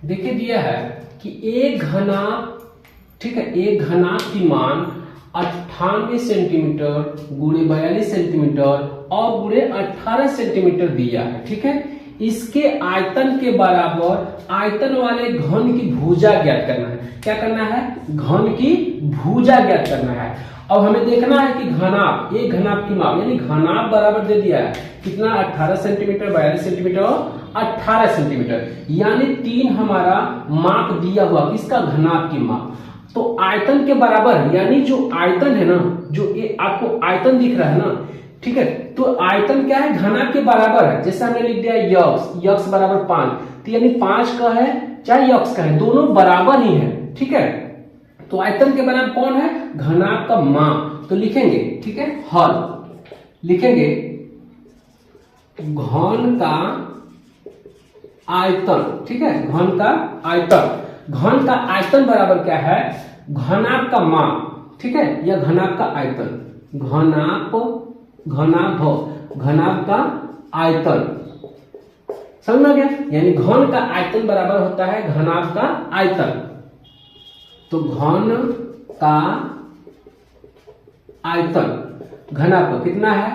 देखिए दिया है कि एक घनाभ, ठीक है, एक घनाभ की मान 98 सेंटीमीटर गुणे 42 सेंटीमीटर और गुणे 18 सेंटीमीटर दिया है। ठीक है, इसके आयतन के बराबर आयतन वाले घन की भुजा ज्ञात करना है। क्या करना है? घन की भुजा ज्ञात करना है। अब हमें देखना है कि घनाभ, एक घनाभ की माप, यानी घनाभ बराबर दे दिया है कितना, 18 सेंटीमीटर, 42 सेंटीमीटर और 18 सेंटीमीटर, यानी 3 हमारा माप दिया हुआ किसका, घनाभ की माप। तो आयतन के बराबर, यानी जो आयतन है ना, जो ये आपको आयतन दिख रहा है ना, ठीक है, तो आयतन क्या है, घनाभ के बराबर है। जैसे हमने लिख दिया यक्स, यक्स बराबर 5, तो यानी 5 का है चाहे यक्स का है, दोनों बराबर ही है। ठीक है, तो आयतन के बराबर कौन है, घनाभ का माप। तो लिखेंगे, ठीक है, हल लिखेंगे घन का आयतन। ठीक है, घन का आयतन, घन का आयतन बराबर क्या है, घनाभ का माप। ठीक है, या घनाभ का आयतन, घनाभ का आयतन, समझ में गया। यानी घन का आयतन बराबर होता है घनाभ का आयतन। तो घन का आयतन घनाभ का कितना है,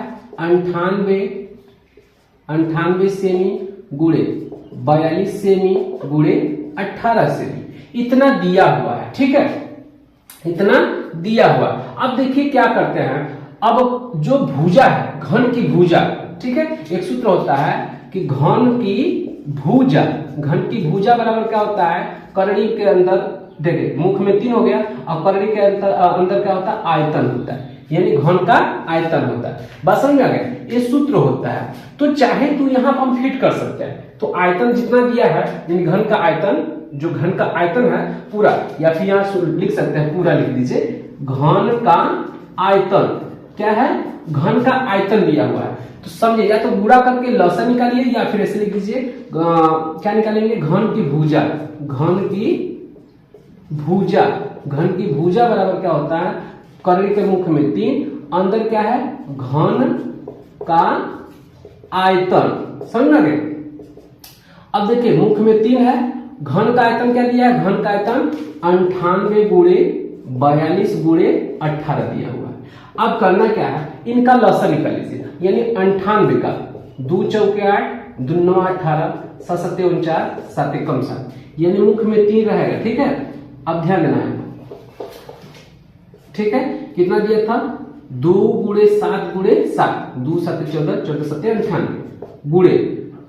98 सेमी गुणे 42 सेमी गुणे 18 सेमी, इतना दिया हुआ है। ठीक है, इतना दिया हुआ। अब देखिए क्या करते हैं, अब जो भुजा है, घन की भुजा, ठीक है, एक सूत्र होता है कि घन की भुजा बराबर क्या होता है, करणी के अंदर, देखिए मुख में 3 हो गया और करणी के अंदर क्या होता है, आयतन होता है, यानी घन का आयतन होता है। बस समझ में आ गया, ये सूत्र होता है। तो चाहे तो यहाँ पर हम फिट कर सकते हैं। तो आयतन जितना दिया है, यानी घन का आयतन, जो घन का आयतन है पूरा, या फिर यहाँ लिख सकते हैं पूरा, लिख दीजिए घन का आयतन। क्या है, घन का आयतन दिया हुआ है। तो समझिए, या तो गुणा करके लसन निकालिए या फिर ऐसे लिख दीजिए, क्या निकालेंगे, घन की भुजा। घन की भुजा बराबर क्या होता है, करणी के मुख में 3, अंदर क्या है, घन का आयतन। समझ गए। अब देखिए मुख में 3 है, घन का आयतन क्या दिया है, घन का आयतन 98 गुणे 42 गुणे 18 दिया हुआ है। अब करना क्या है, इनका लसन निकाल लीजिए, यानी 98 का 2 चौके 8, 2 9 18, 7 7 49, 7 1 7, यानी मुख में 3 रहेगा। ठीक है, अब ध्यान देना है, ठीक है, कितना दिया था, 2 गुणे 7 गुणे 7, 2 7 14, 14 7 98 गुणे,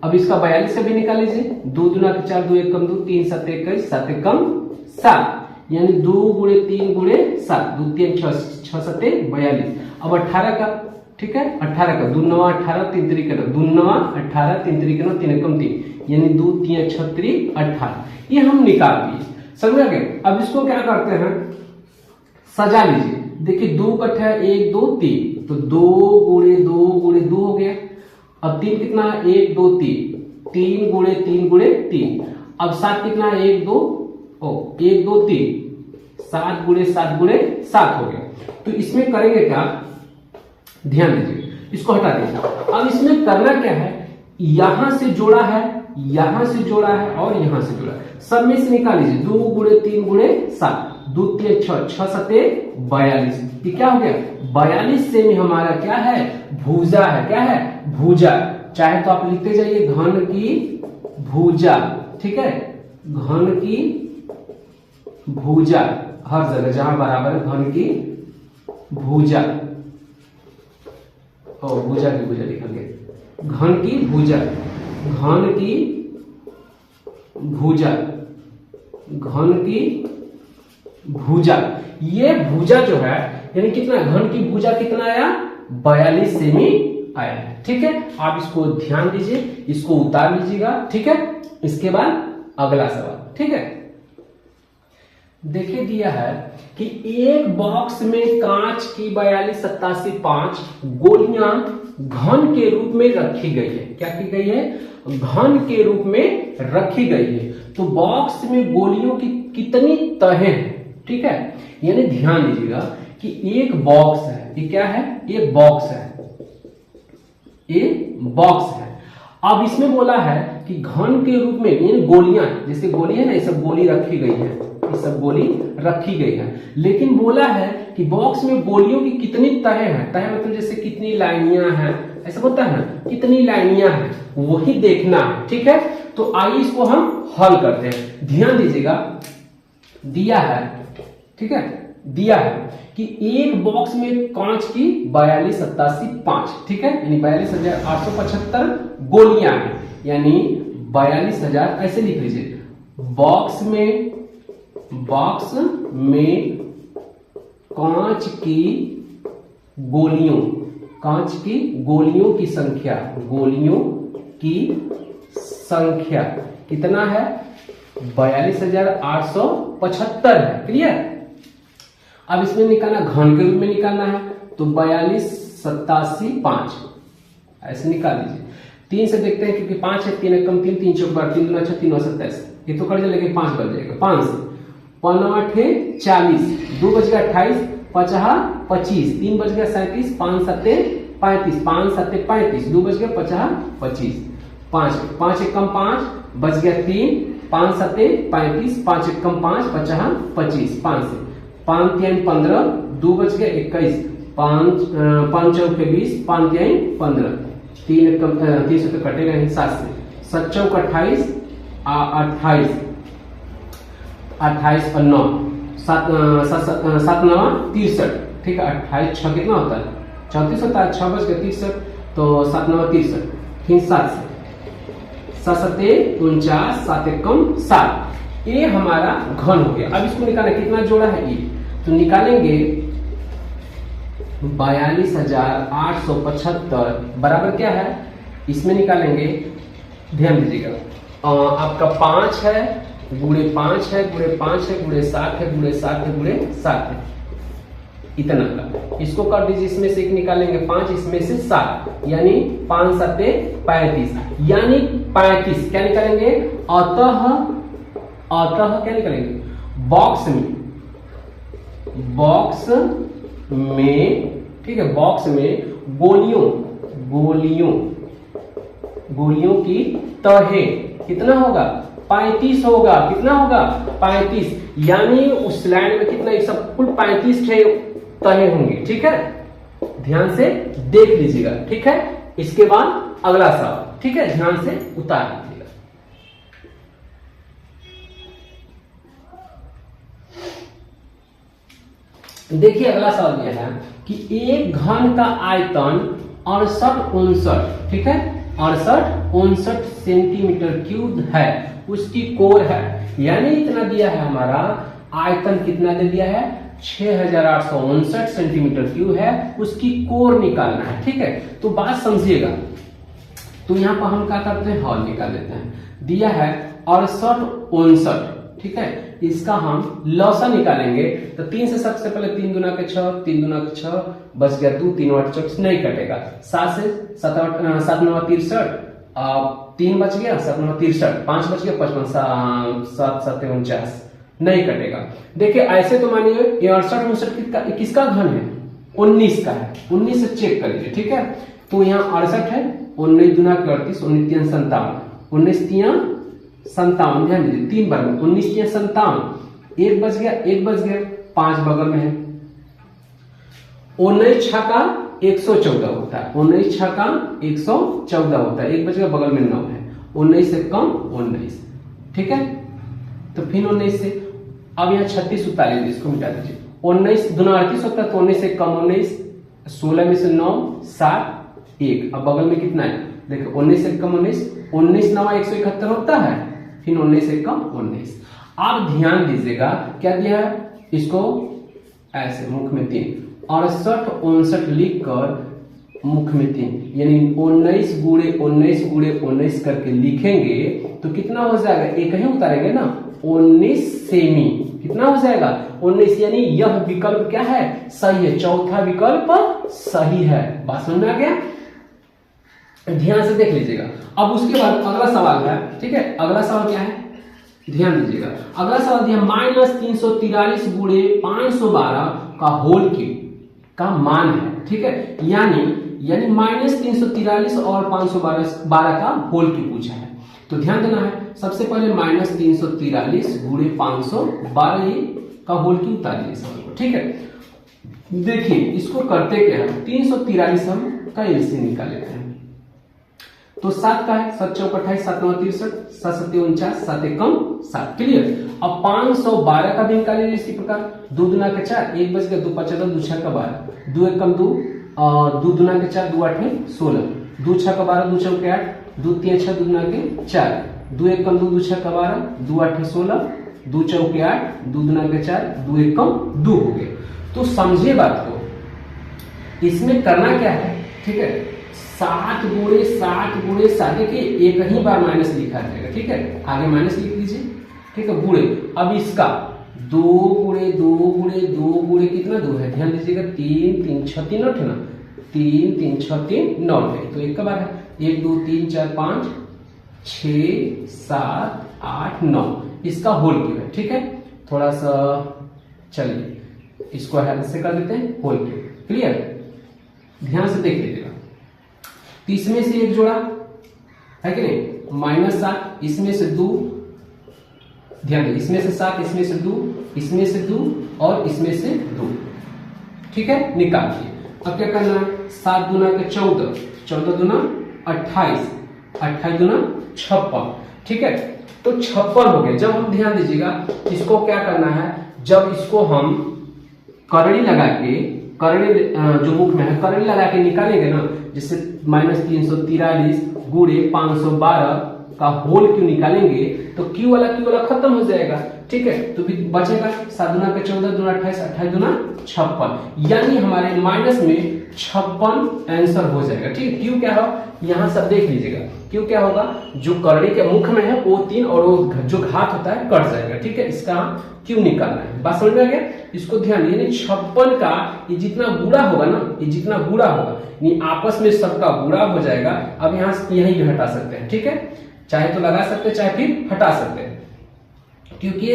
अब इसका 42 से भी निकाल लीजिए, 2 दूना 4, 2 1 2, 3 7 21, 7 1 7, यानी 2 गुणे 3 गुणे 7, 2 3 6, 6 7 42। अब 18 का, ठीक है, 18 का 2 9 18, 3 3 9, 2 9 18, 3 3 9, 3 1 3, यानी 2 3 6 3 18, ये हम निकाल दिए। समझ गए। अब इसको क्या करते हैं, सजा लीजिए। देखिए 2 कट्ठा 1 2 3, तो 2 गुणे 2 गुणे 2 हो गया। अब 3 कितना है, 1 2 3, 3 गुणे 3 गुणे 3। अब 7 कितना है, 1 2 1 2 3, 7 गुणे 7 गुणे 7 हो गया। तो इसमें करेंगे क्या, ध्यान दीजिए, इसको हटा दीजिए। अब इसमें करना क्या है, यहां से जोड़ा है, यहां से जोड़ा है और यहां से जोड़ा है, सब में से निकाल लीजिए। 2 गुणे 3 गुणे 7, 2 3 6, 6 7 42, ये क्या हो गया, 42 सेमी हमारा क्या है, भुजा है। क्या है, भुजा। चाहे तो आप लिखते जाइए घन की भुजा। ठीक है, घन की भुजा, हर जगह जहां बराबर है, घन की भुजा, और भुजा की भुजा लिखेंगे, घन की भुजा, घन की भुजा, घन की भुजा। ये भुजा जो है, यानी कितना, घन की भुजा कितना आया, 42 सेमी आया है। ठीक है, आप इसको ध्यान दीजिए, इसको उतार लीजिएगा। ठीक है, इसके बाद अगला सवाल। ठीक है, देखिए दिया है कि एक बॉक्स में कांच की 42 87 5 गोलियां घन के रूप में रखी गई है। क्या की गई है, घन के रूप में रखी गई है। तो बॉक्स में गोलियों की कितनी तहें हैं। ठीक है, यानी ध्यान दीजिएगा कि एक बॉक्स है, ये क्या है, एक बॉक्स है, ये बॉक्स है। अब इसमें बोला है कि घन के रूप में यानी गोलियां, जैसे गोली है ना, ये सब गोली रखी गई है, ये सब गोली रखी गई है। लेकिन बोला है कि बॉक्स में गोलियों की कितनी तहें हैं, तहें मतलब जैसे कितनी लाइनियां हैं, ऐसा होता है ना, कितनी लाइनियां हैं, वही देखना है। ठीक है, तो आइए इसको हम हल करते हैं। ध्यान दीजिएगा, दिया है, ठीक है, दिया है कि एक बॉक्स में कांच की 42, 87, 5, ठीक है, यानी 42,875 गोलियां हैं, यानी 42,000, ऐसे लिख लीजिए, बॉक्स में कांच की गोलियों की संख्या कितना है, 42,875 है। क्लियर। अब इसमें निकालना, घन के रूप में निकालना है, तो 42, 87, 5 ऐसे निकाल दीजिए। 3 से देखते हैं, क्योंकि 5 है, 3 एक कम 3, 3 चौक 12, 3 दूना 6, 3 9 27, ये तो कर दिया, लेकिन 5 बच जाएगा। 5 से 5 8 40, 2 बच गया 28, 5 25, 3 बच गया 37, 5 7 35, 5 7 35, 2 बच गया 50 25, 5 एक कम 5 बच गया 3, 5 7 35, 5 एक कम 5 50 25, 5 से 5 3 15, 2 बच गया 21, 5 चौक 20, 5 3 15, 3 एक कम 3 से तो कटेगा नहीं, 7 से 7 चौक 28, 28 और 9, 7 9 63, ठीक है, 28 6 कितना होता है, 34 होता है, 6 बच गया 63, तो 7 9 63, फिर 7 से 7 7 49, 7 एक कम 7, ये हमारा घन हो गया। अब इसको निकालना, कितना जोड़ा है ये, तो निकालेंगे 42,875 बराबर क्या है, इसमें निकालेंगे, ध्यान दीजिएगा, आपका 5 है गुणे 5 है गुणे 5 है गुणे 7 है गुणे 7 है गुणे 7 है, इतना का इसको कर दीजिए, इसमें से एक निकालेंगे 5, इसमें से 7, यानी 5 7 35, यानी 35 क्या निकालेंगे, अतः क्या निकालेंगे, बॉक्स में, ठीक है, बॉक्स में गोलियों की तहें कितना होगा, 35 होगा, कितना होगा 35, यानी उस लाइन में कितना, सब कुल 35 तहें होंगी। ठीक है, ध्यान से देख लीजिएगा। ठीक है, इसके बाद अगला सवाल, ठीक है, ध्यान से उतार लीजिएगा। देखिए अगला सवाल यह है कि एक घन का आयतन 68-69, ठीक है, 68-69 सेंटीमीटर क्यूब है, उसकी कोर है, यानी इतना दिया है, हमारा आयतन कितना दे दिया है, 6,859 सेंटीमीटर क्यूब है, उसकी कोर निकालना है। ठीक है, तो बात समझिएगा, तो यहां पर हम क्या करते हैं, हॉल निकाल लेते हैं। दिया है 68-69, ठीक है, इसका हम लौसा निकालेंगे, तो 3 से सबसे पहले 3 दूना के 6, 3 दूना के 6 बच गया 2, 3 8 24 नहीं कटेगा, 7 से 7 9 63, 3 बच गया 7 9 63, 5 बच गया 55, 7 7 49 नहीं कटेगा। देखिए ऐसे तो मानिए ये 68-69 किसका घन है, 19 का है, 19 से चेक कर लीजिए। ठीक है, तो यहाँ 68 है, 19 दूना के 38, 19 3 57, 19 3 57, ध्यान दीजिए 3 बार में 19 3 57, 1 बच गया 5 बगल में है, 19 छक्का 114 होता है, 19 छक्का 114 होता है, 1 बच गया बगल में 9 है, 19 से कम 19, ठीक है, तो फिर 19 से, अब यहाँ 36 उतार लीजिए, इसको मिटा दीजिए, 19 दूना 38 होता है, तो 19 से कम 19, 16 में से 9 7 1, अब बगल में कितना है, देखो 19 से कम 19, 19 9 171 होता है, फिर 19 से कम 19। आप ध्यान दीजिएगा क्या दिया है, इसको ऐसे मुख में 3, 68-69 लिखकर मुख में 3, यानी 19 गुणे 19 करके लिखेंगे तो कितना हो जाएगा, एक ही उतारेंगे ना, 19 सेमी, कितना हो जाएगा 19, यानी यह विकल्प क्या है, सही है, चौथा विकल्प सही है। बात समझ में आ गया, ध्यान से देख लीजिएगा। अब उसके बाद अगला सवाल है, ठीक है, अगला सवाल क्या है, ध्यान दीजिएगा, अगला सवाल दिया -343 गुणे 512 का होल क्यूब का मान है। ठीक है, यानी -343 और 512 का होल क्यूब पूछा है। तो ध्यान देना है, सबसे पहले -343 गुणे 512 ये का होल क्यूब उतारिए सवाल को, ठीक है। देखिए इसको करते क्या है, 343 हम का एलसीएम निकाल लेते हैं। तो 7 का है, 7 चौक 28, 7 9 63, 7 7 49, 7 एकम 7, क्लियर। अब 512 का भी निकालिए इसी प्रकार, 2 दूना के 4, 1 बच गया, 2 5 10, 2 6 का 12, 2 एकम 2, 2 दूना के 4, 2 8 16, 2 6 का 12, 2 चौक 8, 2 3 6, 2 दूना के 4, 2 एकम 2, 2 6 का 12, 2 8 16, 2 चौक 8, 2 दूना के 4, 2 एकम 2 हो गए। तो समझिए बात को, इसमें करना क्या है, ठीक है, 7 गुणे 7 देखिए एक ही बार माइनस लिखा जाएगा, ठीक है, आगे माइनस लिख लीजिए, ठीक है, गुणे। अब इसका 2 गुणे 2 गुणे 2 गुणे कितना 2 है, ध्यान दीजिएगा, 3 3 6 3 8 है ना, 3 3 6 3 9 है, तो एक का बार है, 1 2 3 4 5 6 7 8 9, इसका होल क्यूब है, ठीक है। थोड़ा सा चलिए इसको हेल्प से कर देते हैं, होल क्यूब, क्लियर, ध्यान से देख लीजिएगा। तो इसमें से एक जोड़ा है कि नहीं, -7, इसमें से 2, ध्यान दें, इसमें से 7, इसमें से 2, इसमें से 2 और इसमें से 2, ठीक है, निकालिए। अब क्या करना है, 7 दूना के 14, 14 दूना 28, 28 दूना 56, ठीक है, तो 56 हो गया। जब हम ध्यान दीजिएगा, इसको क्या करना है, जब इसको हम करड़ी लगा के, करड़ी जो मुख में है करड़ी लगा के निकालेंगे ना, जैसे -343 गुणे 512 का होल क्यू निकालेंगे, तो क्यू वाला खत्म हो जाएगा, ठीक है। तो भी बचेगा 7 दूना के 14, दूना 28, 28 दूना 56, यानी हमारे माइनस में 56 आंसर हो जाएगा, ठीक है। क्यू क्या हो, यहां सब देख लीजिएगा, क्यू क्या होगा, जो करड़ी के मुख में है वो 3 और वो जो घात होता है कट जाएगा, ठीक है, इसका क्यू निकालना है। बात समझ में आ गया, इसको ध्यान, यानी 56 का ये जितना गुणा होगा ना, ये जितना गुणा होगा, यानी आपस में सबका गुणा हो जाएगा। अब यहां से यही भी हटा सकते हैं, ठीक है, चाहे तो लगा सकते हैं, चाहे फिर हटा सकते हैं, क्योंकि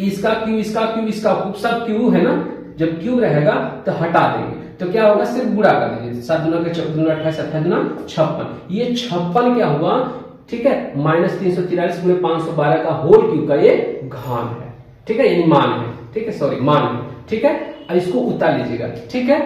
इसका क्यू इसका क्यू इसका सब क्यू है ना, जब क्यू रहेगा तो हटा देंगे, तो क्या होगा, सिर्फ गुणा कर दीजिए, 7 दूना के 14 दूना 28, 28 दूना 56, ये 56 क्या हुआ, ठीक है, -343 गुणे 512 का होल क्यू का ये घात है, ठीक है, यानी मान है, ठीक है, सॉरी मान है, ठीक है। अब इसको उतार लीजिएगा, ठीक है।